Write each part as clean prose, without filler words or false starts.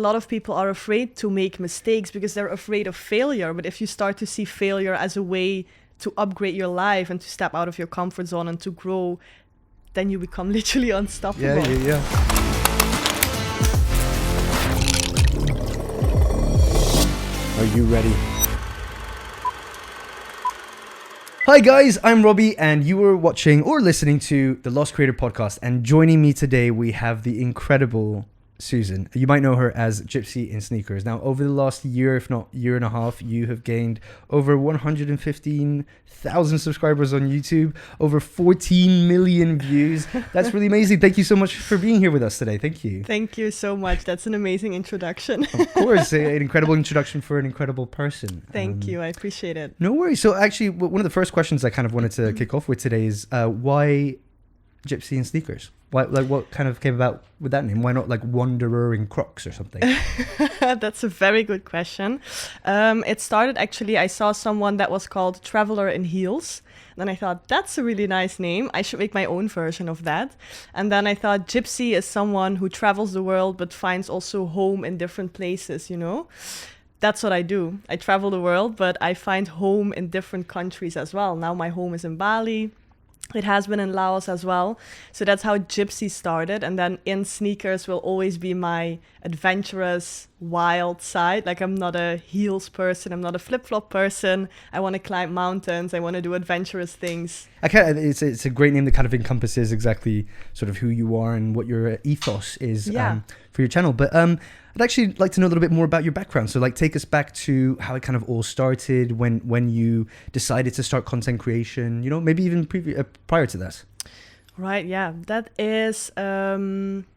lot of people are afraid to make mistakes because they're afraid of failure. But if you start to see failure as a way to upgrade your life and to step out of your comfort zone and to grow, then you become literally unstoppable. Yeah. Are you ready? Hi guys, I'm Robbie and you are watching or listening to the Lost Creator Podcast, and joining me today we have the incredible Susan. You might know her as Gypsy in Sneakers. Now, over the last year, if not year and a half, you have gained over 115,000 subscribers on YouTube, over 14 million views. That's really amazing. Thank you so much for being here with us today. Thank you. Thank you so much. That's an amazing introduction. Of course, an incredible introduction for an incredible person. Thank you. I appreciate it. No worries. So actually, one of the first questions I kind of wanted to kick off with today is why Gypsy in Sneakers? Why, like, what kind of came about with that name? Why not like Wanderer in Crocs or something? That's a very good question. It started actually, I saw someone that was called Traveler in Heels. Then I thought, that's a really nice name. I should make my own version of that. And then I thought Gypsy is someone who travels the world but finds also home in different places, you know? That's what I do. I travel the world, but I find home in different countries as well. Now my home is in Bali. It has been in Laos as well. So that's how Gypsy started. And then in Sneakers will always be my adventurous, wild side. Like, I'm not a heels person. I'm not a flip-flop person. I want to climb mountains. I want to do adventurous things. It's a great name that kind of encompasses exactly sort of who you are and what your ethos is for your channel. But I'd actually like to know a little bit more about your background. So like, take us back to how it kind of all started, when you decided to start content creation, you know, maybe even prior to that. Right, yeah. That is,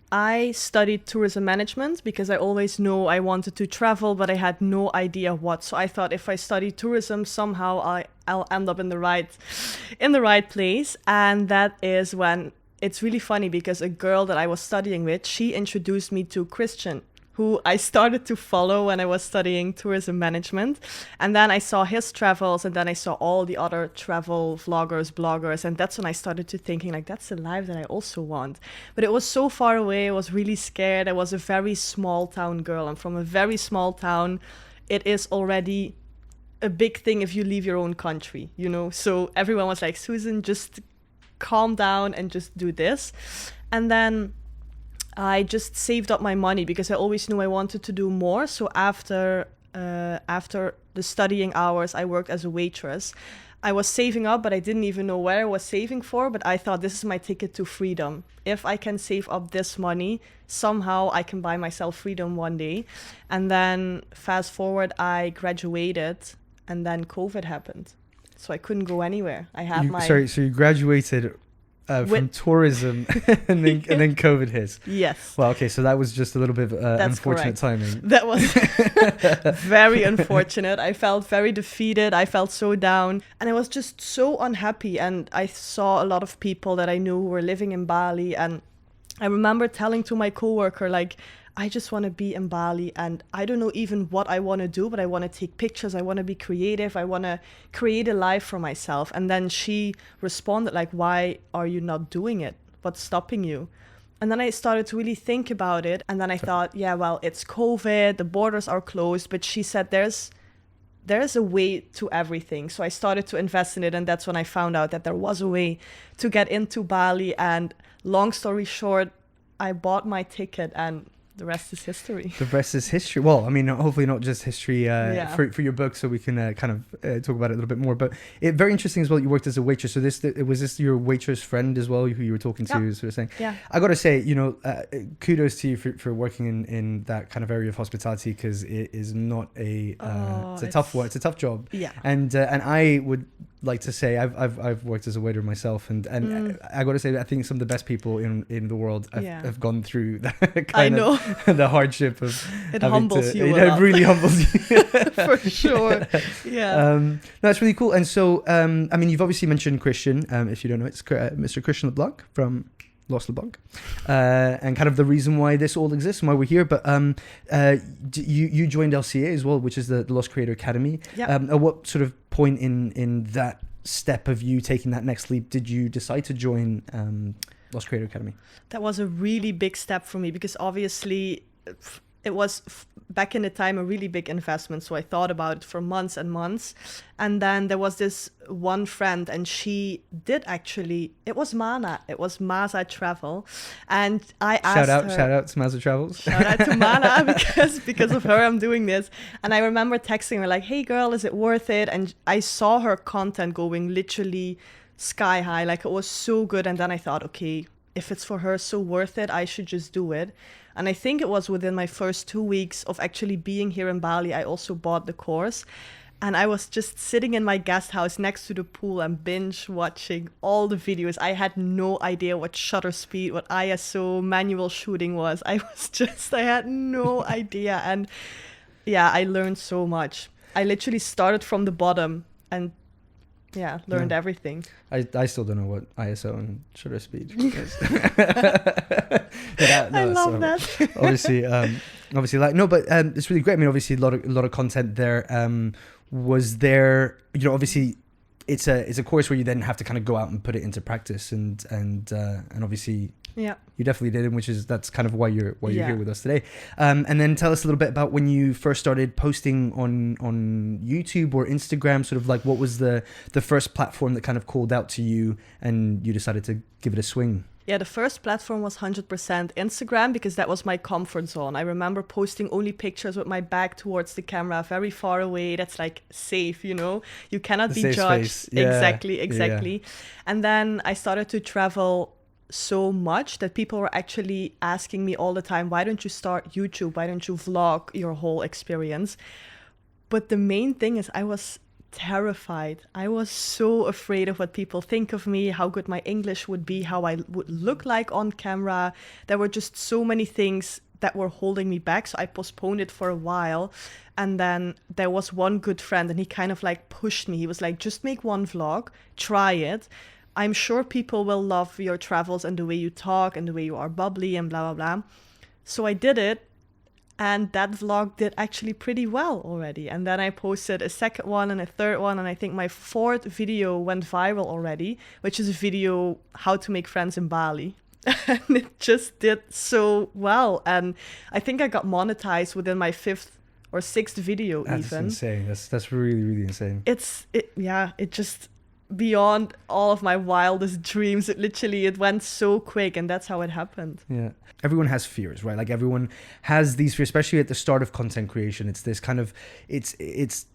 I studied tourism management because I always knew I wanted to travel, but I had no idea what. So I thought if I study tourism, somehow I'll end up in the right place. And that is when it's really funny because a girl that I was studying with, she introduced me to Christian, who I started to follow when I was studying tourism management. And then I saw his travels, and then I saw all the other travel vloggers, bloggers. And that's when I started to thinking, like, that's the life that I also want. But it was so far away. I was really scared. I was a very small town girl. I'm from a very small town. It is already a big thing if you leave your own country, you know? So everyone was like, Susan, just calm down and just do this. And then I just saved up my money because I always knew I wanted to do more. So after the studying hours, I worked as a waitress. I was saving up, but I didn't even know where I was saving for. But I thought, this is my ticket to freedom. If I can save up this money, somehow I can buy myself freedom one day. And then fast forward, I graduated, and then COVID happened. So I couldn't go anywhere. So you graduated from tourism and then COVID hit. Yes. Well, okay, so that was just a little bit of unfortunate timing. That was very unfortunate. I felt very defeated. I felt so down. And I was just so unhappy. And I saw a lot of people that I knew who were living in Bali. And I remember telling to my coworker, like, I just want to be in Bali and I don't know even what I want to do, but I want to take pictures. I want to be creative. I want to create a life for myself. And then she responded like, why are you not doing it? What's stopping you? And then I started to really think about it. And then I thought, yeah, well, it's COVID. The borders are closed. But she said there's a way to everything. So I started to invest in it. And that's when I found out that there was a way to get into Bali. And long story short, I bought my ticket and the rest is history. The rest is history. Well, I mean, hopefully not just history for your book, so we can kind of talk about it a little bit more. But very interesting as well. You worked as a waitress. So was this your waitress friend as well, who you were talking to, sort of saying? Yeah. I got to say, you know, kudos to you for working in that kind of area of hospitality, because it is not it's a tough one. It's a tough job. Yeah. And I would like to say I've worked as a waiter myself, and I got to say, I think some of the best people in the world have gone through that kind of the hardship of it humbles you. It really humbles you for sure. Yeah. No, that's really cool. And so I mean, you've obviously mentioned Christian. If you don't know, it's Mr. Christian LeBlanc from Lost LeBlanc, and kind of the reason why this all exists and why we're here. But you joined LCA as well, which is the Lost Creator Academy. Yep. At what sort of point in that step of you taking that next leap did you decide to join Lost Creator Academy? That was a really big step for me, because obviously it was back in the time a really big investment. So I thought about it for months and months. And then there was this one friend, and she did actually, it was Masa Travel. And I asked her. Shout out to Mazda Travels. Shout out to Mana because of her I'm doing this. And I remember texting her like, hey girl, is it worth it? And I saw her content going literally sky high. Like it was so good. And then I thought, okay, if it's for her so worth it, I should just do it. And I think it was within my first 2 weeks of actually being here in Bali, I also bought the course. And I was just sitting in my guest house next to the pool and binge watching all the videos. I had no idea what shutter speed, what ISO, manual shooting was. I had no idea. And yeah, I learned so much. I literally started from the bottom and learned everything. I still don't know what ISO and shutter speed is. I love that. Obviously, like no, but it's really great. I mean, obviously, a lot of content there. Was there, obviously, it's a course where you then have to kind of go out and put it into practice, and obviously, yeah, you definitely did, and that's kind of why you're here with us today. And then tell us a little bit about when you first started posting on YouTube or Instagram. Sort of like, what was the first platform that kind of called out to you, and you decided to give it a swing? Yeah, the first platform was 100% Instagram because that was my comfort zone. I remember posting only pictures with my back towards the camera, very far away. That's like safe, You cannot be judged. Yeah. Exactly. Yeah. And then I started to travel so much that people were actually asking me all the time, why don't you start YouTube? Why don't you vlog your whole experience? But the main thing is I was terrified. I was so afraid of what people think of me, how good my English would be, how I would look like on camera. There were just so many things that were holding me back. So I postponed it for a while. And then there was one good friend and he kind of like pushed me. He was like, just make one vlog, try it. I'm sure people will love your travels and the way you talk and the way you are bubbly and blah, blah, blah. So I did it. And that vlog did actually pretty well already. And then I posted a second one and a third one. And I think my fourth video went viral already, which is a video how to make friends in Bali. And it just did so well. And I think I got monetized within my fifth or sixth video. That's even. Insane. That's really, really insane. It just beyond all of my wildest dreams. It went so quick, and that's how it happened. Yeah. Everyone has fears, right? Like everyone has these fears, especially at the start of content creation. It's this kind of, it's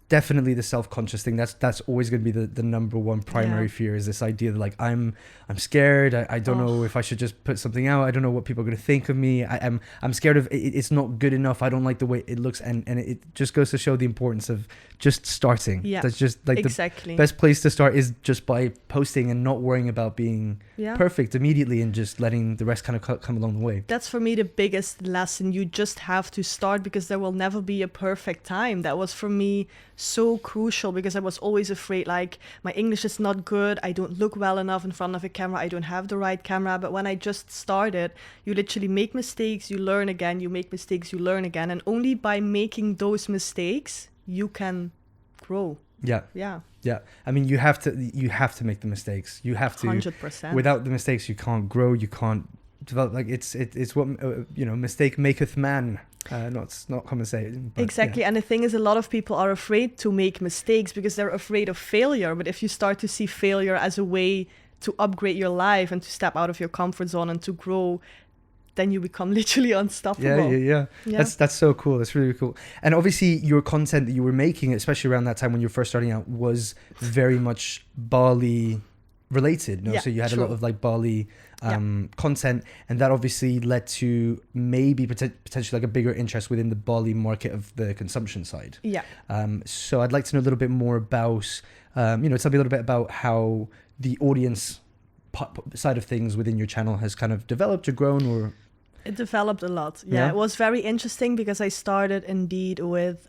definitely the self-conscious thing. That's always going to be the number one primary fear, is this idea that like, I'm scared. I don't know if I should just put something out. I don't know what people are going to think of me. I'm scared of it's not good enough. I don't like the way it looks. And it just goes to show the importance of just starting. Yeah. That's just like exactly. the best place to start is just by posting and not worrying about being perfect immediately and just letting the rest kind of come along the way. That's for me the biggest lesson. You just have to start because there will never be a perfect time. That was for me so crucial because I was always afraid, like, my English is not good. I don't look well enough in front of a camera. I don't have the right camera. But when I just started, you literally make mistakes, you learn again, you make mistakes, you learn again. And only by making those mistakes, you can grow. Yeah. I mean, you have to make the mistakes. You have to. 100%. Without the mistakes, you can't grow. You can't develop. Like it's what mistake maketh man. Not common saying. Exactly. Yeah. And the thing is, a lot of people are afraid to make mistakes because they're afraid of failure. But if you start to see failure as a way to upgrade your life and to step out of your comfort zone and to grow, then you become literally unstoppable. Yeah. That's so cool. That's really cool. And obviously your content that you were making, especially around that time when you were first starting out, was very much Bali related. So you had a lot of like Bali content, and that obviously led to maybe potentially like a bigger interest within the Bali market of the consumption side. So I'd like to know a little bit more about tell me a little bit about how the audience side of things within your channel has kind of developed or grown. Or it developed a lot. It was very interesting because I started indeed with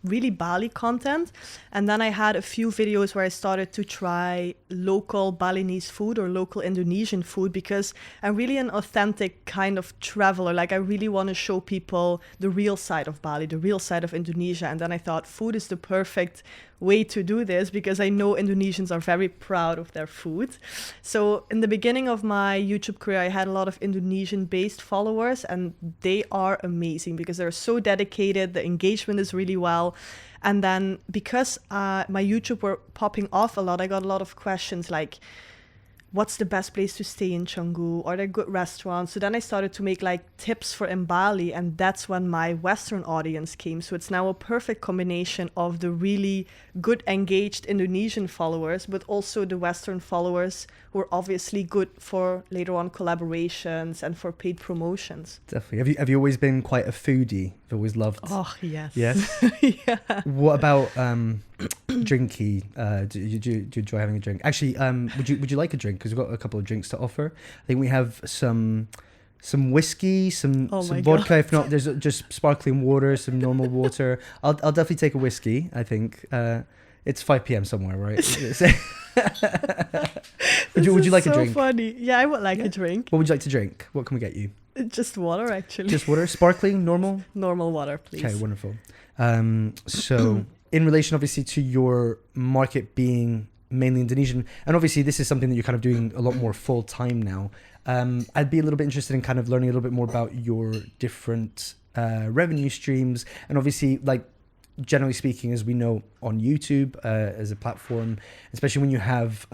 really Bali content. And then I had a few videos where I started to try local Balinese food or local Indonesian food, because I'm really an authentic kind of traveler. Like, I really want to show people the real side of Bali, the real side of Indonesia. And then I thought food is the perfect way to do this, because I know Indonesians are very proud of their food. So in the beginning of my YouTube career, I had a lot of Indonesian based followers, and they are amazing because they're so dedicated. The engagement is really well. And then because my YouTube were popping off a lot, I got a lot of questions like, what's the best place to stay in Canggu? Are there good restaurants? So then I started to make like tips for in Bali, and that's when my Western audience came. So it's now a perfect combination of the really good engaged Indonesian followers, but also the Western followers who are obviously good for later on collaborations and for paid promotions. Definitely. Have you always been quite a foodie? You've always loved. Oh, yes. Yes. Yeah. What about drinky? Do you enjoy having a drink? Actually, would you like a drink? Because we've got a couple of drinks to offer. I think we have some whiskey, some vodka. God. If not, there's just sparkling water, some normal water. I'll definitely take a whiskey. I think it's 5 p.m. somewhere, right? would you like a drink? So funny. Yeah, I would like a drink. What would you like to drink? What can we get you? Just water, actually. Just water, sparkling, normal. Normal water, please. Okay, wonderful. So in relation, obviously, to your market being mainly Indonesian, and obviously this is something that you're kind of doing a lot more full time now. I'd be a little bit interested in kind of learning a little bit more about your different revenue streams, and obviously, like, generally speaking, as we know on YouTube as a platform, especially when you have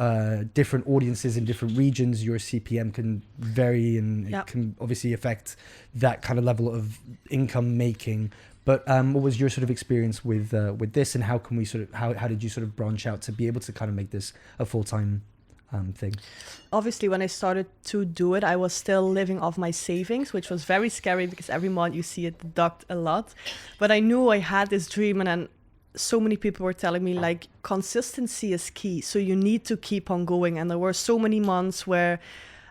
different audiences in different regions, your CPM can vary, and it can obviously affect that kind of level of income making. But what was your sort of experience with this, and how can we sort of how did you sort of branch out to be able to kind of make this a full-time thing? Obviously, when I started to do it, I was still living off my savings, which was very scary because every month you see it deduct a lot. But I knew I had this dream, and then so many people were telling me like consistency is key. So you need to keep on going. And there were so many months where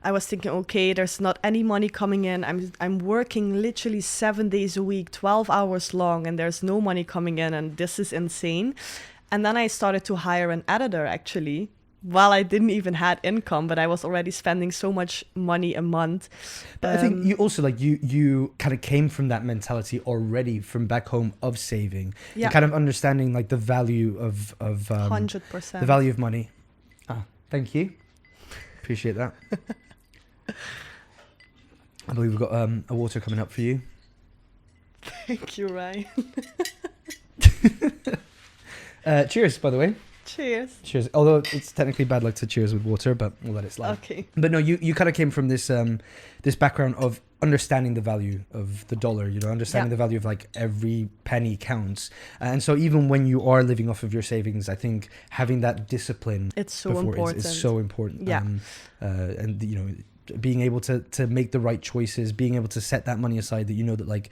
I was thinking, okay, there's not any money coming in. I'm working literally 7 days a week, 12 hours long, and there's no money coming in, and this is insane. And then I started to hire an editor, actually, while I didn't even had income, but I was already spending so much money a month. But I think you also like you kind of came from that mentality already from back home of saving, and kind of understanding like the value of 100%. the value of money. Thank you, appreciate that. I believe we've got a water coming up for you. Thank you, Ryan. Cheers, by the way. Cheers. Although it's technically bad luck to cheers with water, but we'll let it slide. Okay. But no, you kind of came from this this background of understanding the value of the dollar, understanding the value of like every penny counts. And so even when you are living off of your savings, I think having that discipline it's so important. Is so important. Yeah. And being able to make the right choices, being able to set that money aside, that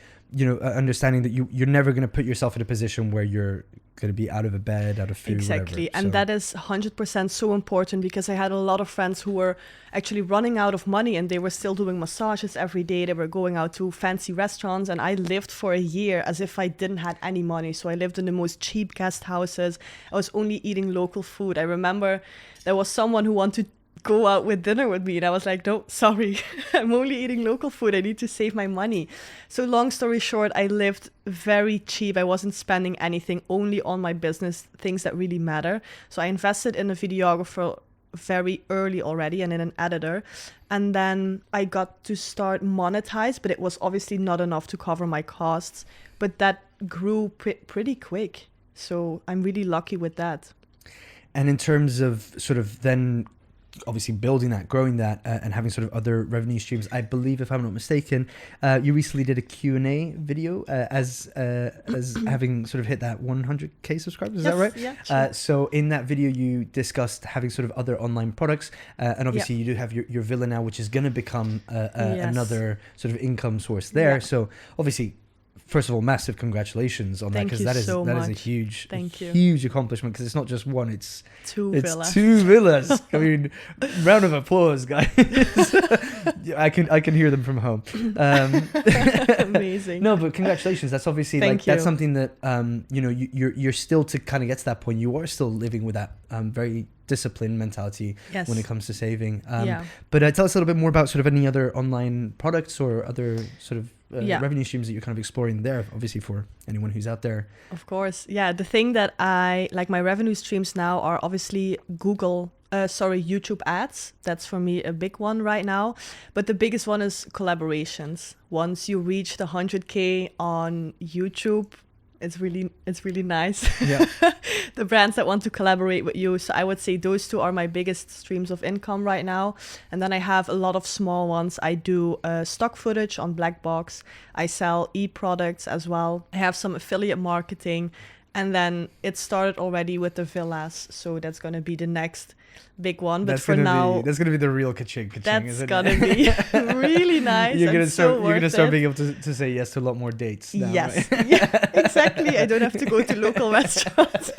understanding that you're never going to put yourself in a position where you're going to be out of a bed, out of food, exactly. whatever. And that is 100% so important, because I had a lot of friends who were actually running out of money, and they were still doing massages every day. They were going out to fancy restaurants, and I lived for a year as if I didn't have any money. So I lived in the most cheap guest houses. I was only eating local food. I remember there was someone who wanted to go out with dinner with me, and I was like, no, sorry, I'm only eating local food. I need to save my money. So long story short, I lived very cheap. I wasn't spending anything, only on my business, things that really matter. So I invested in a videographer very early already, and in an editor, and then I got to start monetize, but it was obviously not enough to cover my costs, but that grew pretty quick. So I'm really lucky with that. And in terms of sort of then obviously building that, growing that, and having sort of other revenue streams, I believe, if I'm not mistaken, you recently did a Q&A video as having sort of hit that 100k subscribers. Is that right? Yeah, sure. So in that video, you discussed having sort of other online products, and obviously you do have your villa now, which is going to become another sort of income source there. So obviously first of all, massive congratulations on that, Thank because you that is so a much. huge, Thank you. huge accomplishment. Because it's not just one; it's Two it's villas. 2 villas. I mean, round of applause, guys. I can hear them from home. Amazing. No, but congratulations. That's obviously Thank that's you. something that you know, you're still, to kind of get to that point. You are still living with that very disciplined mentality Yes. when it comes to saving. Yeah. But tell us a little bit more about sort of any other online products or other sort of Yeah. revenue streams that you're kind of exploring there. Obviously, for anyone who's out there. Of course. Yeah. The thing that I like, my revenue streams now are obviously YouTube ads. That's for me a big one right now. But the biggest one is collaborations. Once you reach the 100K on YouTube, it's really nice. Yeah. The brands that want to collaborate with you. So I would say those two are my biggest streams of income right now. And then I have a lot of small ones. I do stock footage on Blackbox. I sell e-products as well. I have some affiliate marketing. And then it started already with the villas. So that's going to be the next big one. But for now, that's gonna be the real ka-ching, that's isn't gonna it? be really nice. You're gonna and start. so You're gonna worth start it. being able to say yes to a lot more dates. Now, Yes, right? yeah, exactly. I don't have to go to local restaurants.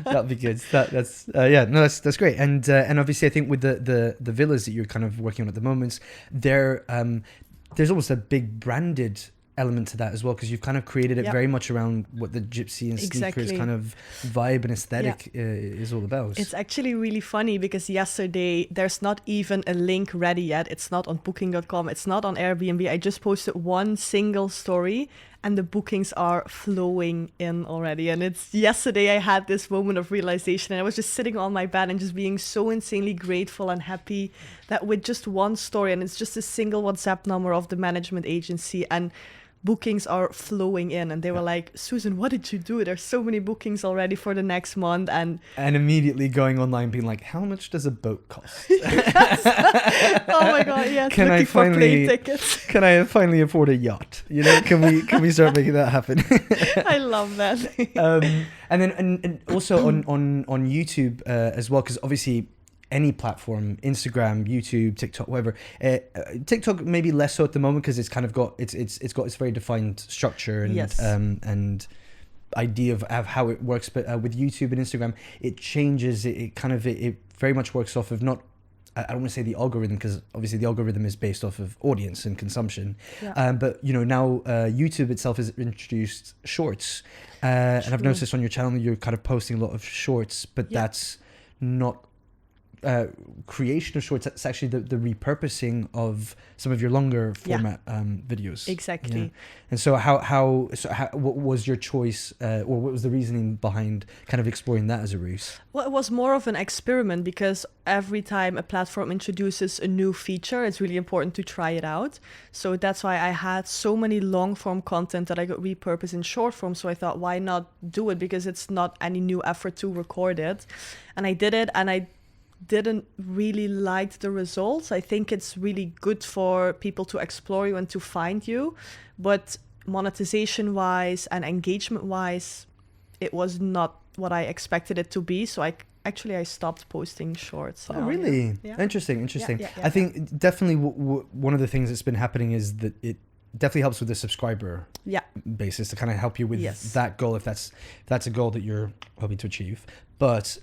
That'd be good. That's great. And obviously, I think with the villas that you're kind of working on at the moment, there's almost a big branded element to that as well, because you've kind of created it Yep. very much around what the Gypsy and sneakers Exactly. kind of vibe and aesthetic is all about. It's actually really funny because yesterday there's not even a link ready yet. It's not on booking.com. It's not on Airbnb. I just posted one single story and the bookings are flowing in already. And it's yesterday I had this moment of realization and I was just sitting on my bed and just being so insanely grateful and happy that with just one story, and it's just a single WhatsApp number of the management agency, and bookings are flowing in, and they were like, Susan, what did you do? There's so many bookings already for the next month. And immediately going online being like, how much does a boat cost? oh my god, yes, Can I looking for plane finally- tickets. Can I finally afford a yacht? You know, can we start making that happen? I love that. And then and also on YouTube as well, because obviously any platform, Instagram, YouTube, TikTok, whatever. TikTok maybe less so at the moment because it's kind of got it's got its very defined structure and Yes. And idea of how it works. But with YouTube and Instagram, it changes. It very much works off of not. I don't want to say the algorithm, because obviously the algorithm is based off of audience and consumption. Yeah. But you know, now YouTube itself has introduced shorts, and I've True. noticed on your channel you're kind of posting a lot of shorts, but Yeah. that's not creation of shorts. That's actually the repurposing of some of your longer format videos. Exactly. Yeah. And so how what was your choice, or what was the reasoning behind kind of exploring that as a route? Well, it was more of an experiment because every time a platform introduces a new feature, it's really important to try it out. So that's why I had so many long form content that I could repurpose in short form. So I thought, why not do it? Because it's not any new effort to record it. And I did it, and I didn't really like the results. I think it's really good for people to explore you and to find you, but monetization wise and engagement wise, it was not what I expected it to be. So I stopped posting shorts. Oh, now. really? Yeah. Interesting. Yeah, I think definitely one of the things that's been happening is that it definitely helps with the subscriber Yeah. basis to kind of help you with Yes. that goal, if that's a goal that you're hoping to achieve. But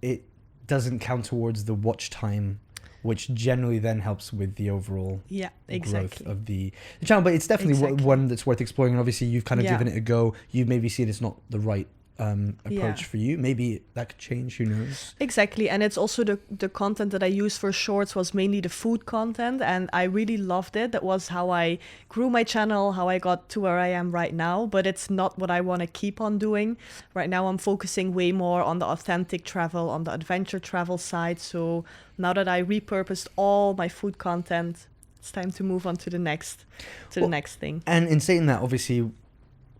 it doesn't count towards the watch time, which generally then helps with the overall Yeah, growth exactly. of the channel. But it's definitely Exactly. one that's worth exploring. And obviously you've kind of Yeah. given it a go. You maybe see it's not the right approach Yeah. for you. Maybe that could change, who knows? Exactly. And it's also the content that I used for shorts was mainly the food content, and I really loved it. That was how I grew my channel, how I got to where I am right now, but it's not what I want to keep on doing. Right now I'm focusing way more on the authentic travel, on the adventure travel side. So now that I repurposed all my food content, it's time to move on to the next thing. And in saying that, obviously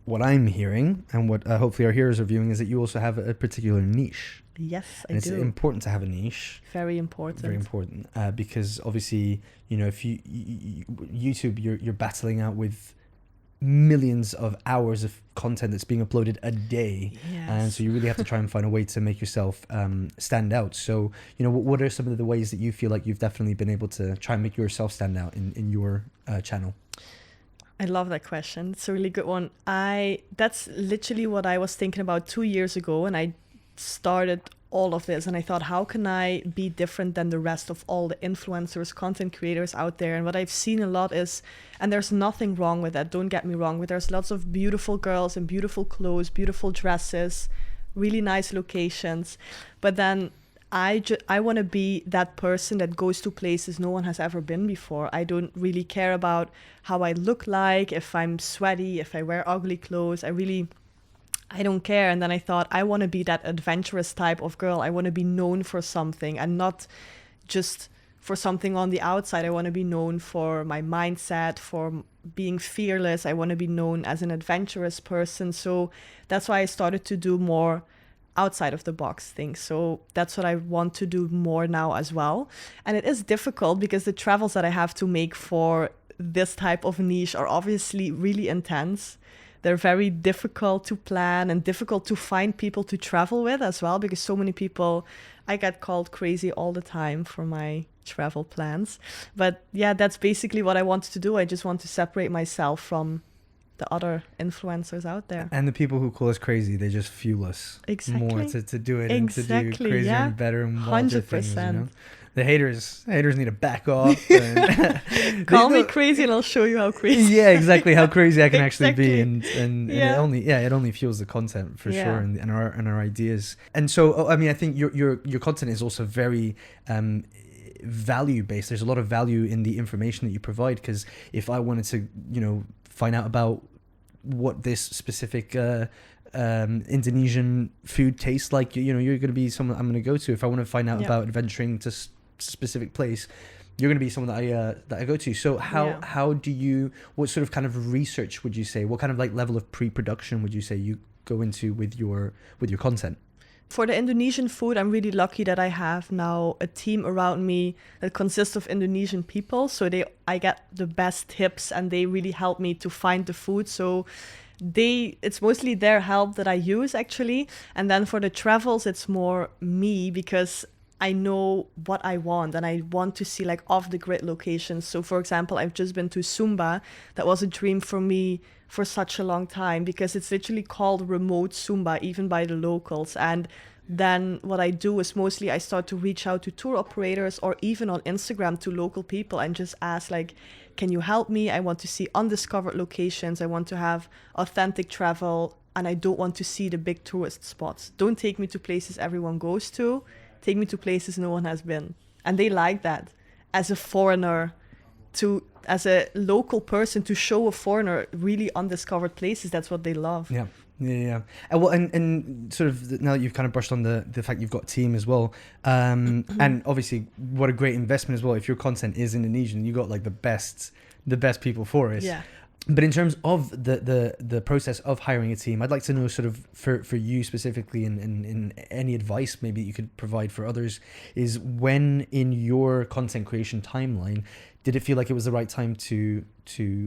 what I'm hearing and what hopefully our hearers are viewing is that you also have a particular niche. Yes, And I it's do. important to have a niche. Very important. Very important, because obviously, you know, if you YouTube, you're battling out with millions of hours of content that's being uploaded a day, and so you really have to try and find a way to make yourself stand out. So, you know, what are some of the ways that you feel like you've definitely been able to try and make yourself stand out in your channel? I love that question. It's a really good one. That's literally what I was thinking about 2 years ago, and I started all of this, and I thought, how can I be different than the rest of all the influencers, content creators out there? And what I've seen a lot is, and there's nothing wrong with that, don't get me wrong, but there's lots of beautiful girls and beautiful clothes, beautiful dresses, really nice locations. But then I want to be that person that goes to places no one has ever been before. I don't really care about how I look like, if I'm sweaty, if I wear ugly clothes. I don't care. And then I thought, I want to be that adventurous type of girl. I want to be known for something and not just for something on the outside. I want to be known for my mindset, for being fearless. I want to be known as an adventurous person. So that's why I started to do more outside of the box things. So that's what I want to do more now as well. And it is difficult because the travels that I have to make for this type of niche are obviously really intense. They're very difficult to plan and difficult to find people to travel with as well, because so many people, I get called crazy all the time for my travel plans. But yeah, that's basically what I wanted to do. I just want to separate myself from the other influencers out there. And the people who call us crazy, they just fuel us more to do it and to do crazier and better and wilder things, you know? The haters need to back off. Call me crazy and I'll show you how crazy. Yeah, exactly, how crazy I can actually be, and it only fuels the content for sure, and our ideas. And so I mean, I think your content is also very value based. There's a lot of value in the information that you provide, because if I wanted to, find out about what this specific Indonesian food tastes like, you're going to be someone I'm going to go to. If I want to find out about adventuring to specific place, you're going to be someone that I go to. So how do you, what sort of kind of research would you say, what kind of like level of pre-production would you say you go into with your content? For the Indonesian food, I'm really lucky that I have now a team around me that consists of Indonesian people. So I get the best tips and they really help me to find the food. So it's mostly their help that I use actually. And then for the travels, it's more me, because I know what I want and I want to see like off the grid locations. So for example, I've just been to Sumba. That was a dream for me for such a long time, because it's literally called remote Sumba, even by the locals. And then what I do is mostly I start to reach out to tour operators or even on Instagram to local people and just ask like, can you help me? I want to see undiscovered locations. I want to have authentic travel and I don't want to see the big tourist spots. Don't take me to places everyone goes to. Take me to places no one has been. And they like that. As a foreigner, as a local person, to show a foreigner really undiscovered places, that's what they love. Yeah. And sort of now that you've kind of brushed on the fact you've got a team as well, and obviously what a great investment as well. If your content is Indonesian, you got like the best people for it. Yeah. But in terms of the process of hiring a team, I'd like to know sort of for you specifically, and any advice maybe you could provide for others, is when in your content creation timeline did it feel like it was the right time to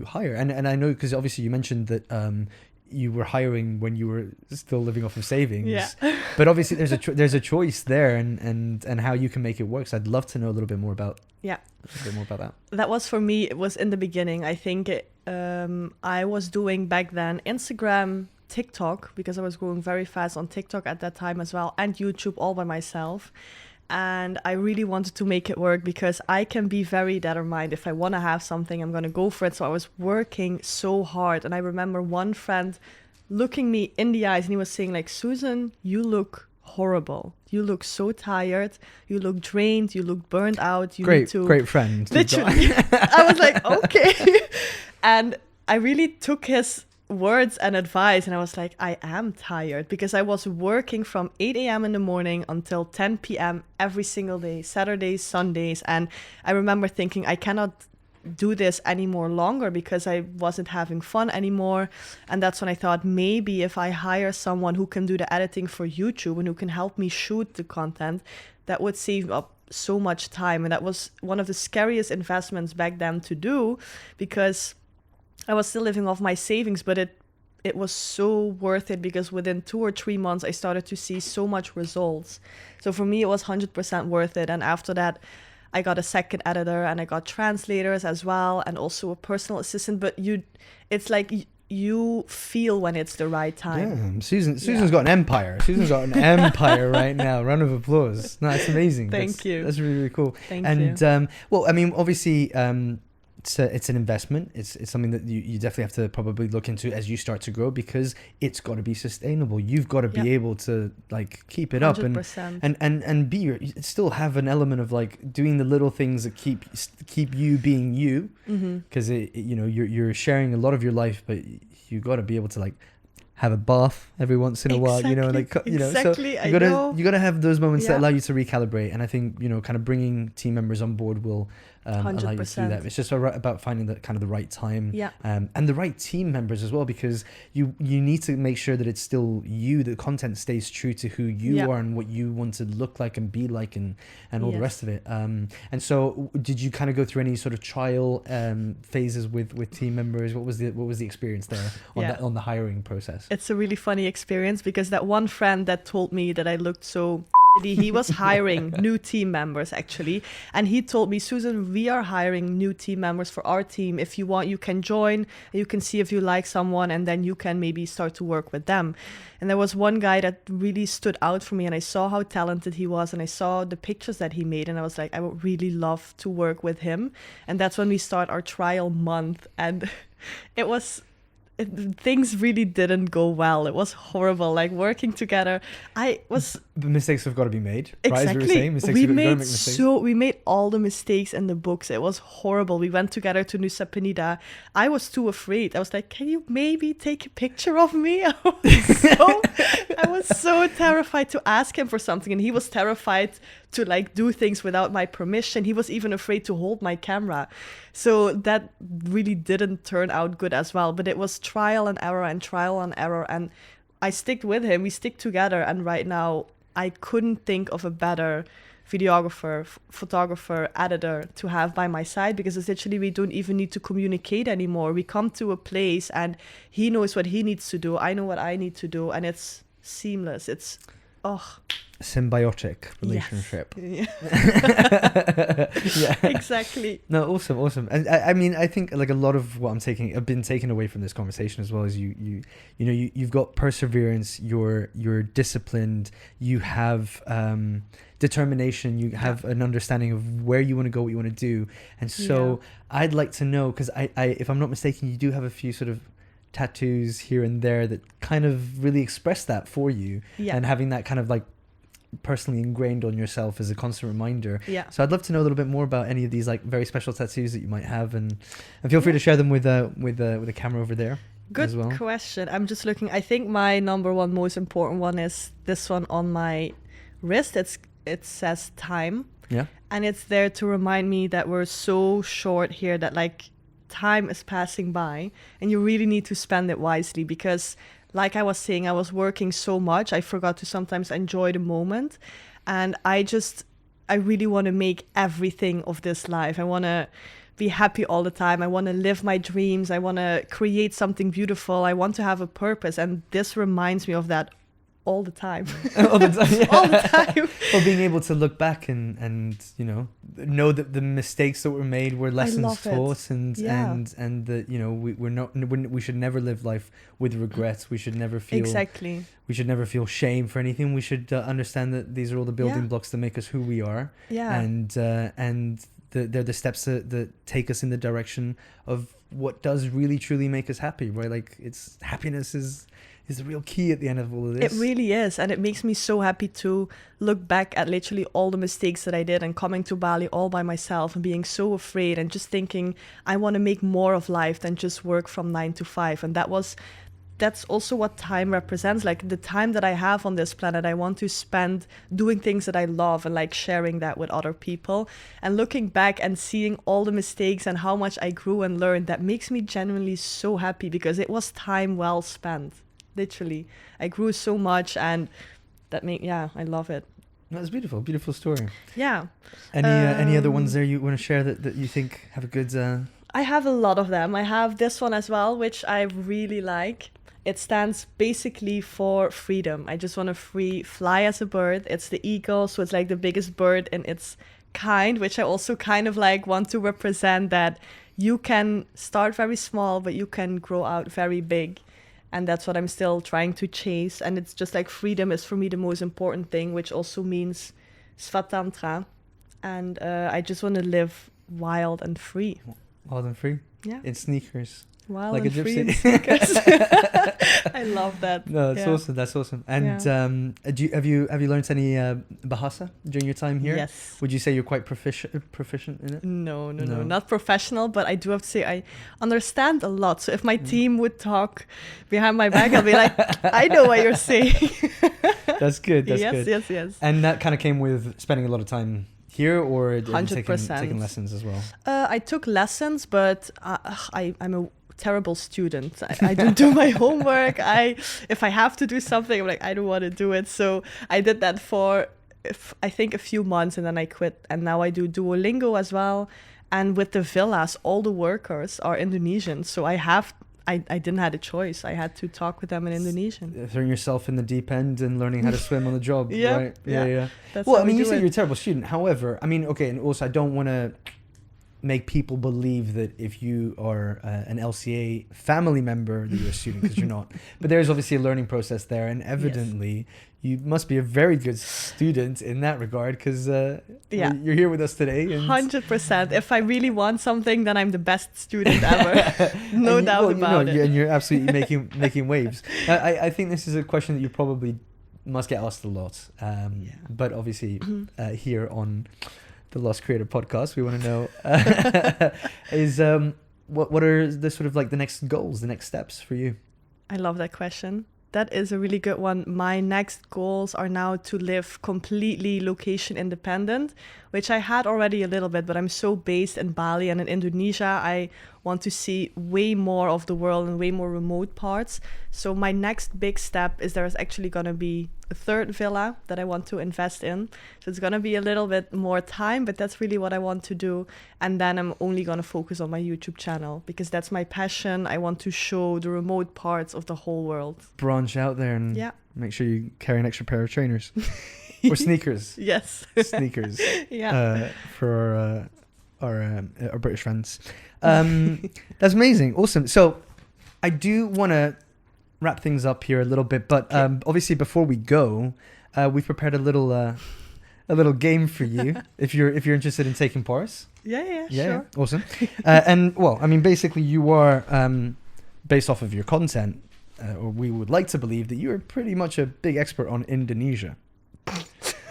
hire? And I know, because obviously you mentioned that you were hiring when you were still living off of savings. Yeah. But obviously there's a choice there, and how you can make it work. So I'd love to know a little bit more about that. That was for me, it was in the beginning. I think I was doing back then Instagram, TikTok, because I was growing very fast on TikTok at that time as well, and YouTube all by myself. And I really wanted to make it work, because I can be very determined. If I want to have something, I'm going to go for it. So I was working so hard. And I remember one friend looking me in the eyes and he was saying like, Susan, you look horrible. You look so tired. You look drained. You look burned out. Great friend. Literally. I was like, okay. And I really took his words and advice, and I was like, I am tired, because I was working from 8 a.m. in the morning until 10 p.m. every single day, Saturdays, Sundays. And I remember thinking, I cannot do this anymore longer, because I wasn't having fun anymore. And that's when I thought, maybe if I hire someone who can do the editing for YouTube and who can help me shoot the content, that would save up so much time. And that was one of the scariest investments back then to do, because I was still living off my savings, but it was so worth it, because within 2 or 3 months, I started to see so much results. So for me, it was 100% worth it. And after that, I got a second editor and I got translators as well, and also a personal assistant. But it's like you feel when it's the right time. Damn, Susan's got an empire. Susan's got an empire right now. Round of applause. No, that's amazing. Thank you. That's really, really cool. Thank and you. Well, I mean, obviously, it's an investment. It's something that you definitely have to probably look into as you start to grow, because it's got to be sustainable. You've got to be able to like keep it 100%. up and be still have an element of like doing the little things that keep you being you, because you're sharing a lot of your life, but you got to be able to like have a bath every once in a while, so you gotta have those moments that allow you to recalibrate. And I think kind of bringing team members on board will allow you to do that. It's just about finding the kind of the right time, and the right team members as well, because you need to make sure that it's still you, the content stays true to who you are and what you want to look like and be like, and all the rest of it. And so did you kind of go through any sort of trial phases with team members? What was the experience there on the hiring process? It's a really funny experience, because that one friend that told me that I looked so he was hiring new team members actually, and he told me, Susan, we are hiring new team members for our team. If you want, you can join, you can see if you like someone, and then you can maybe start to work with them. And there was one guy that really stood out for me, and I saw how talented he was, and I saw the pictures that he made, and I was like, I would really love to work with him. And that's when we start our trial month, and things really didn't go well. It was horrible. Like working together, the mistakes have got to be made. Exactly. Right? As we were saying, we made all the mistakes in the books. It was horrible. We went together to Nusa Penida. I was too afraid. I was like, can you maybe take a picture of me? I was so terrified to ask him for something, and he was terrified to like do things without my permission. He was even afraid to hold my camera. So that really didn't turn out good as well. But it was trial and error, and I stick with him. We stick together, and right now I couldn't think of a better videographer, photographer, editor to have by my side, because essentially we don't even need to communicate anymore. We come to a place and he knows what he needs to do, I know what I need to do, and it's seamless. It's symbiotic relationship. Yes. Yeah, exactly. No, awesome. And I mean, I think like a lot of what I've been taken away from this conversation as well is you've got perseverance, you're disciplined, you have determination, you have an understanding of where you want to go, what you want to do. And so I'd like to know, because I if I'm not mistaken, you do have a few sort of tattoos here and there that kind of really express that for you, and having that kind of like personally ingrained on yourself as a constant reminder. So I'd love to know a little bit more about any of these like very special tattoos that you might have, and feel free to share them with a camera over there. Good as well. question. I'm just looking. I think my number one most important one is this one on my wrist. It says time, and it's there to remind me that we're so short here, that like time is passing by and you really need to spend it wisely, because like I was saying, I was working so much, I forgot to sometimes enjoy the moment. And I really want to make everything of this life. I want to be happy all the time. I want to live my dreams. I want to create something beautiful. I want to have a purpose. And this reminds me of that all the time. All the time, all the time. Or being able to look back and know that the mistakes that were made were lessons taught, and that we should never live life with regrets. We should never feel We should never feel shame for anything. We should understand that these are all the building blocks that make us who we are. And they're the steps that take us in the direction of what does really truly make us happy, right? Like happiness is the real key at the end of all of this. It really is. And it makes me so happy to look back at literally all the mistakes that I did, and coming to Bali all by myself and being so afraid, and just thinking I want to make more of life than just work from 9 to 5. And that's also what time represents. Like the time that I have on this planet, I want to spend doing things that I love and like sharing that with other people. And looking back and seeing all the mistakes and how much I grew and learned, that makes me genuinely so happy, because it was time well spent. Literally, I grew so much, and I love it. That's beautiful. Beautiful story. Yeah. Any other ones there you want to share that you think have a good... I have a lot of them. I have this one as well, which I really like. It stands basically for freedom. I just want to fly as a bird. It's the eagle, so it's like the biggest bird in its kind, which I also kind of like want to represent, that you can start very small, but you can grow out very big. And that's what I'm still trying to chase. And it's just like freedom is for me the most important thing, which also means svatantra. And I just want to live wild and free. Wild and free? Yeah. In sneakers. Wild Like and a free in gypsy. sneakers. I love that. No, that's Yeah. awesome. That's awesome. And have you learned any Bahasa during your time here? Yes. Would you say you're quite proficient in it? No, No. not professional, but I do have to say I understand a lot. So if my team would talk behind my back, I'll be like, I know what you're saying. That's good. That's yes, good. yes. And that kind of came with spending a lot of time here, or have you 100%. taken lessons as well? I took lessons, but I'm a terrible student. I don't do my homework. If I have to do something, I'm like, I don't want to do it. So I did that for I think a few months, and then I quit. And now I do Duolingo as well. And with the villas, all the workers are Indonesian. So I didn't have a choice. I had to talk with them in Indonesian. Throwing yourself in the deep end and learning how to swim on the job, Yeah, right? yeah. That's Well, how I mean, we you do say it. you're a terrible student. However, I mean, okay, and also I don't want to make people believe that if you are an LCA family member that you're a student, because you're not. But there's obviously a learning process there, and evidently you must be a very good student in that regard, because Yeah. you're here with us today. And 100%. If I really want something, then I'm the best student ever. No and doubt about it. And you're absolutely making waves. I think this is a question that you probably must get asked a lot. But obviously here on the Lost Creator podcast, we want to know is what are the sort of like the next goals, the next steps for you? I love that question. That is a really good one. My next goals are now to live completely location independent, which I had already a little bit, but I'm so based in Bali and in Indonesia. I want to see way more of the world and way more remote parts. So my next big step is there's actually going to be a third villa that I want to invest in. So it's going to be a little bit more time, but that's really what I want to do. And then I'm only going to focus on my YouTube channel because that's my passion. I want to show the remote parts of the whole world. Branch out there and make sure you carry an extra pair of trainers or sneakers. Yes. Sneakers. Yeah. For our British friends. That's amazing. Awesome. So I do want to wrap things up here a little bit, but obviously before we go, we've prepared a little game for you if you're interested in taking part. Yeah, sure. Awesome. And well, I mean, basically you are based off of your content, or we would like to believe that you are pretty much a big expert on Indonesia.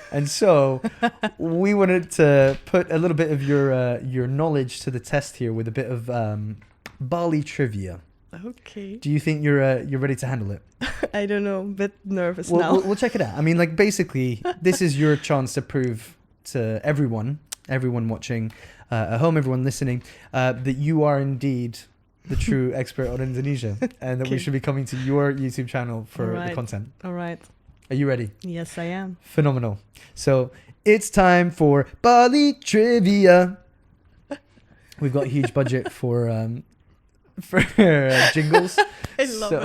And so we wanted to put a little bit of your knowledge to the test here with a bit of Bali Trivia. Okay. Do you think you're ready to handle it? I don't know, a bit nervous now. We'll check it out. I mean, like, basically, this is your chance to prove to everyone watching at home, everyone listening, that you are indeed the true expert on Indonesia, and that we should be coming to your YouTube channel for the content. All right. Are you ready? Yes, I am. Phenomenal. So it's time for Bali Trivia. We've got a huge budget for jingles. I love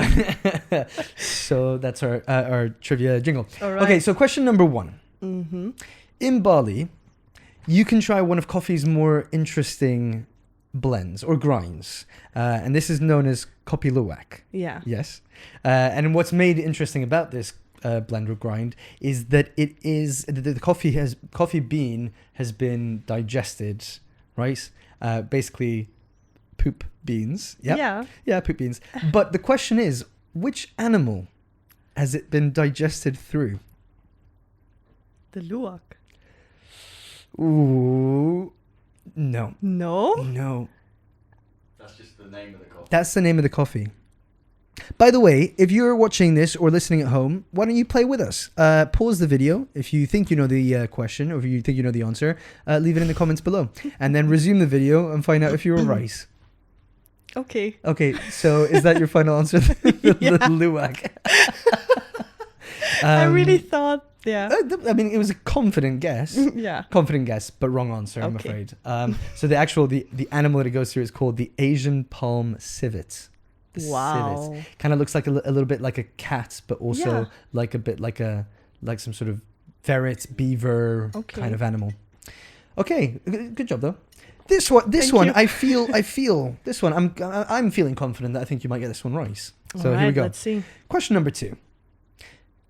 it. So that's our trivia jingle. All right. Okay, so question number 1. Mm-hmm. In Bali, you can try one of coffee's more interesting blends or grinds, and this is known as kopi luwak. Yeah. Yes. And what's made interesting about this blend or grind is that it is the coffee bean has been digested, right? Basically poop beans. Yep. Yeah, poop beans. But the question is, which animal has it been digested through? The luwak. Ooh, no. No? That's just the name of the coffee. That's the name of the coffee. By the way, if you're watching this or listening at home, why don't you play with us? Pause the video if you think you know the question or if you think you know the answer. Leave it in the comments below. And then resume the video and find out if you were right. Okay. Okay, so is that your final answer? The luwak. I really thought, I mean, it was a confident guess. Yeah. Confident guess, but wrong answer, I'm afraid. So the animal that it goes through is called the Asian palm civet. Wow. Kind of looks like a little bit like a cat, but also like a bit like some sort of ferret, beaver kind of animal. Okay, good job though. This one, Thank you. I feel this one. I'm feeling confident that I think you might get this one right. So All right, here we go. let's see. Question number 2.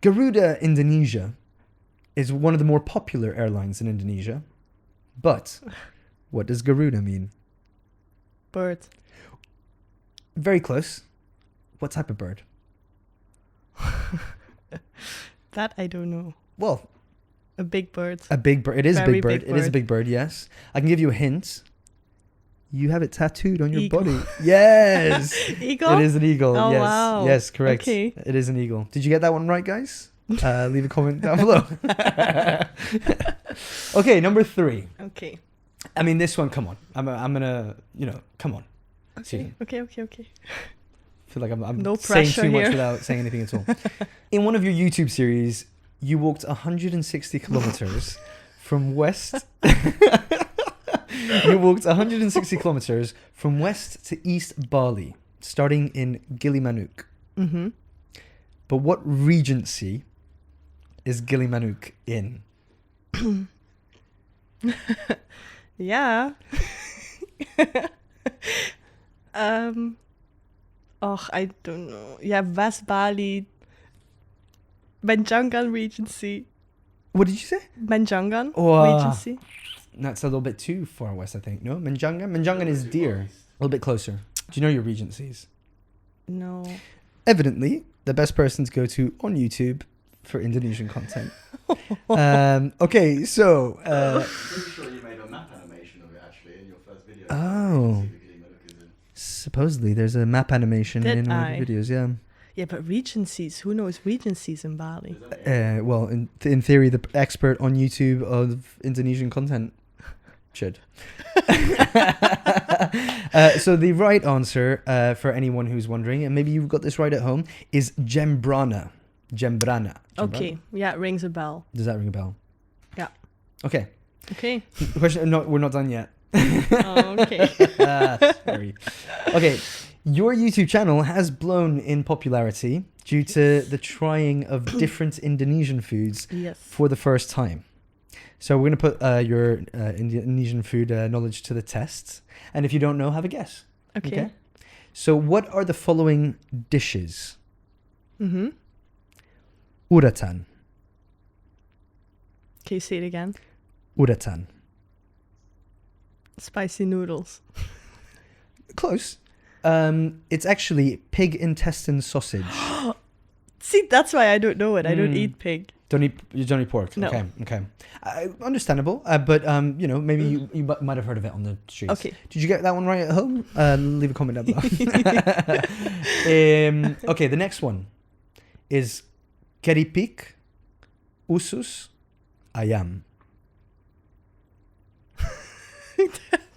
Garuda Indonesia is one of the more popular airlines in Indonesia, but what does Garuda mean? Bird. Very close. What type of bird? That I don't know. Well, A big bird. a big bird. It is a Very big bird. big It is a bird. big bird, yes. I can give you a hint. You have it tattooed on your Eagle. body. Yes. Eagle? It is an eagle. Oh, Yes. wow. Yes, correct. Okay. It is an eagle. Did you get that one right, guys? Leave a comment down below. Okay, number 3. Okay. I mean, this one, come on. I'm gonna, come on. Okay. See. Okay. I feel like I'm No saying pressure too much here. without saying anything at all. In one of your YouTube series, you walked 160 kilometers from west. You walked 160 kilometers from west to east Bali, starting in Gilimanuk. Mm-hmm. But what regency is Gilimanuk in? Yeah. I don't know. Yeah, West Bali. Benjangan Regency. What did you say? Benjangan Oh, Regency. That's a little bit too far west, I think. No, Menjangan? Menjangan is deer. A little bit closer. Do you know your regencies? No. Evidently, the best person to go to on YouTube for Indonesian content. Okay, so... I'm pretty sure you made a map animation of it actually in your first video. Oh. You can see the Gilimanuk is in. supposedly there's a map animation Did in one of I? the videos, yeah. Yeah, but regencies. Who knows regencies in Bali? Well, in theory, the expert on YouTube of Indonesian content should. So the right answer, for anyone who's wondering, and maybe you've got this right at home, is Gembrana. Gembrana. Okay. Yeah, it rings a bell. Does that ring a bell? Yeah. Okay. Okay. Question. No, we're not done yet. Oh, okay. Sorry. Okay. Your YouTube channel has blown in popularity due to the trying of different Indonesian foods Yes. for the first time. So we're going to put your Indonesian food knowledge to the test. And if you don't know, have a guess. Okay. So what are the following dishes? Mm-hmm. Uratan. Can you say it again? Uratan. Spicy noodles. Close. It's actually pig intestine sausage. See, that's why I don't know it. I don't Mm. eat pig. You don't eat pork. No. Okay. Understandable. But maybe you might have heard of it on the streets. Okay. Did you get that one right at home? Leave a comment down below. Okay, the next one is keripik, usus, ayam.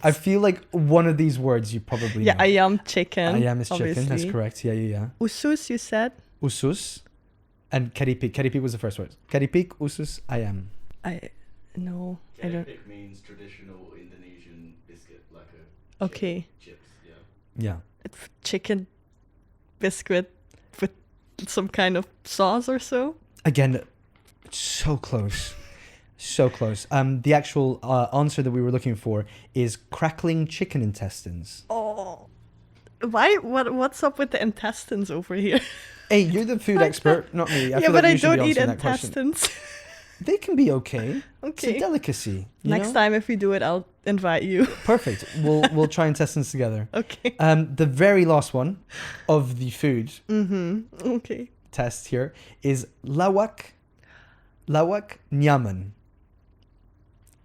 I feel like one of these words you probably Yeah, know. ayam chicken. Ayam is chicken. That's obviously. correct. Yeah. Usus, you said? Usus and keripik. Keripik was the first word. Keripik, usus, ayam. I don't. Keripik means traditional Indonesian biscuit, like a Okay. chips. Yeah. Yeah. It's chicken biscuit with some kind of sauce or so. Again, so close. So close. The actual answer that we were looking for is crackling chicken intestines. Oh. Why? What's up with the intestines over here? Hey, you're the food expert, not me. I Yeah, feel but like I you should be don't eat answering that question. intestines. They can be okay. It's a Okay. delicacy. Next time if we do it, I'll invite you. Perfect. We'll try intestines together. Okay. The very last one of the food Mm-hmm. Okay. test here is lawak nyaman.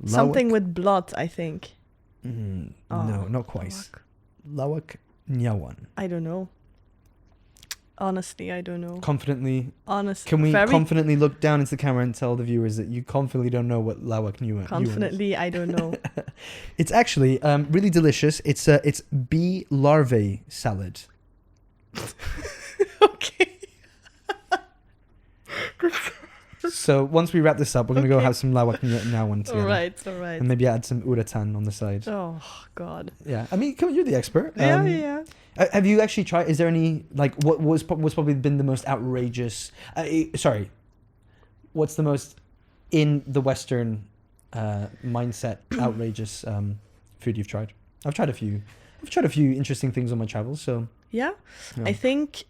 Something with blood, I think. No, Oh, not quite. lawak. Lawak nyawan. I don't know. Honestly, I don't know. Confidently, Honestly, can we very confidently look down into the camera and tell the viewers that you confidently don't know what lawak nyawan is? confidently, I don't know. It's actually really delicious. It's bee larvae salad. Okay. So once we wrap this up, we're gonna go Okay. have some lawak nyawan together. All right. And maybe add some uratan on the side. Oh God. Yeah, I mean, come on, you're the expert. Yeah. Have you actually tried? Is there any what was probably been the most outrageous? Sorry, what's the most in the Western mindset, outrageous food you've tried? I've tried a few. I've tried a few interesting things on my travels. So Yeah, yeah. I think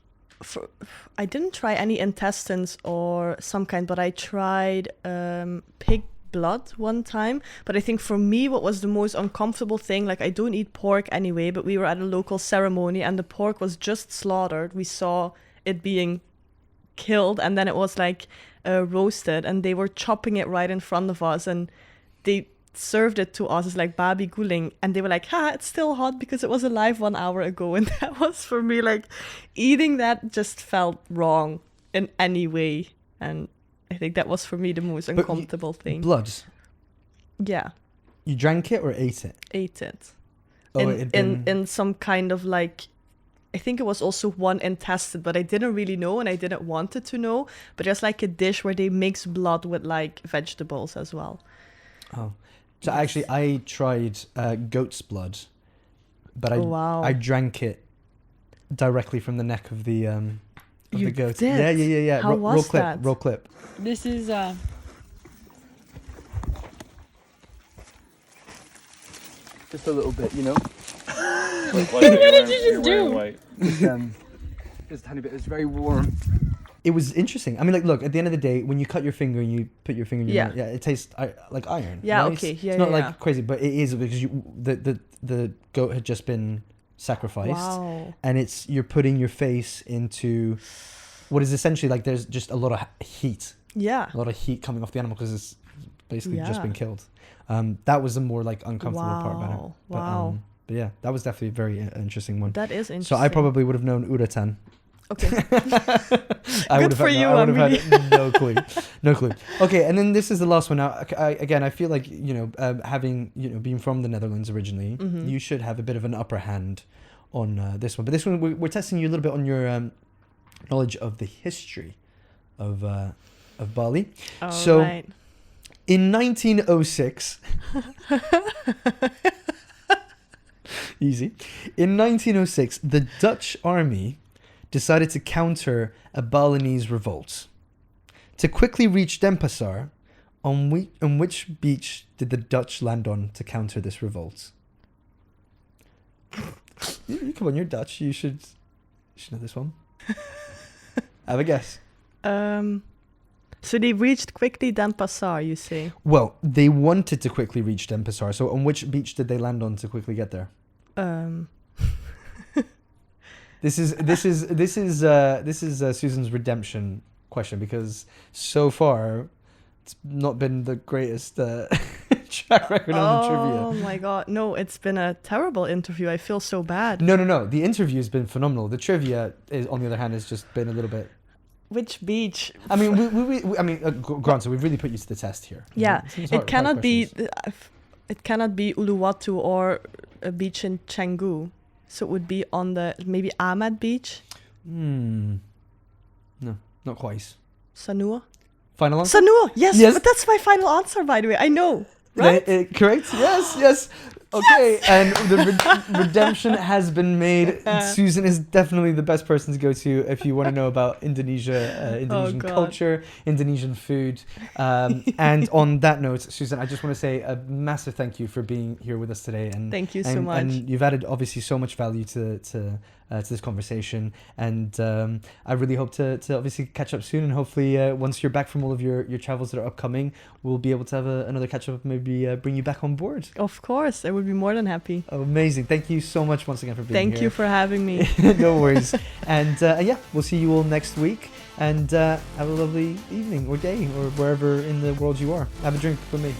I didn't try any intestines or some kind, but I tried pig blood one time. But I think for me, what was the most uncomfortable thing, like I don't eat pork anyway, but we were at a local ceremony and the pork was just slaughtered. We saw it being killed and then it was like roasted and they were chopping it right in front of us and they served it to us as like babi guling and they were like, it's still hot because it was alive 1 hour ago. And that was for me, like, eating that just felt wrong in any way. And I think that was for me the most uncomfortable thing. Blood. Yeah, You drank it or ate it? ate it. Oh, it had been... in some kind of like, I think it was also one intestine, but I didn't really know and I didn't want it to know. But just like a dish where they mix blood with like vegetables as well. Oh. So actually, I tried goat's blood, but wow. I drank it directly from the neck of the You goat. did? Yeah. How was roll clip, that? roll clip. This is Just a little bit, you know. what did you just do? Just a tiny bit. It's very warm. It was interesting. I mean, like, look, at the end of the day, when you cut your finger and you put your finger in your mouth, it tastes like iron. Yeah, right? okay. Yeah, it's not yeah. like crazy, but it is because the goat had just been sacrificed, Wow. and you're putting your face into what is essentially like there's just a lot of heat, Yeah. a lot of heat coming off the animal because it's basically just Yeah. been killed. That was the more like uncomfortable part about it. Wow. But yeah, that was definitely a very interesting one. That is interesting. So I probably would have known uratan. Okay. I Good would have for you, I would have Amelie. had no clue. No clue. Okay, and then this is the last one. Now, again, I feel like, having, being from the Netherlands originally, Mhm. you should have a bit of an upper hand on this one. But this one, we're testing you a little bit on your knowledge of the history of Bali. All So- right. In 1906... Easy. In 1906, the Dutch army decided to counter a Balinese revolt. To quickly reach Denpasar, on which beach did the Dutch land on to counter this revolt? Come on, you're Dutch. You should know this one. Have a guess. So they reached quickly Denpasar, you say? Well, they wanted to quickly reach Denpasar. So on which beach did they land on to quickly get there? This is Susan's redemption question, because so far it's not been the greatest track record on the trivia. Oh my god. No, it's been a terrible interview. I feel so bad. No. The interview has been phenomenal. The trivia, on the other hand, has just been a little bit... Which beach? I mean, granted, we've really put you to the test here. Yeah, It's it hard cannot be. questions. It cannot be Uluwatu or a beach in Canggu. So it would be on the maybe Ahmad Beach, No, not quite. Sanua. Final answer? Sanua. Yes, Yes. but that's my final answer, by the way. I know. Right? Correct? Yes. Okay, and the redemption has been made. Susan is definitely the best person to go to if you want to know about Indonesia, Indonesian God. culture, Indonesian food. And on that note, Susan, I just want to say a massive thank you for being here with us today. And Thank you so much. And you've added obviously so much value to this conversation. And I really hope to obviously catch up soon. And hopefully once you're back from all of your travels that are upcoming, we'll be able to have another catch up, maybe bring you back on board. Of course, I would be more than happy. Amazing. Thank you so much once again for being here. Thank you for having me. No worries. And yeah, we'll see you all next week. And have a lovely evening or day or wherever in the world you are. Have a drink with me.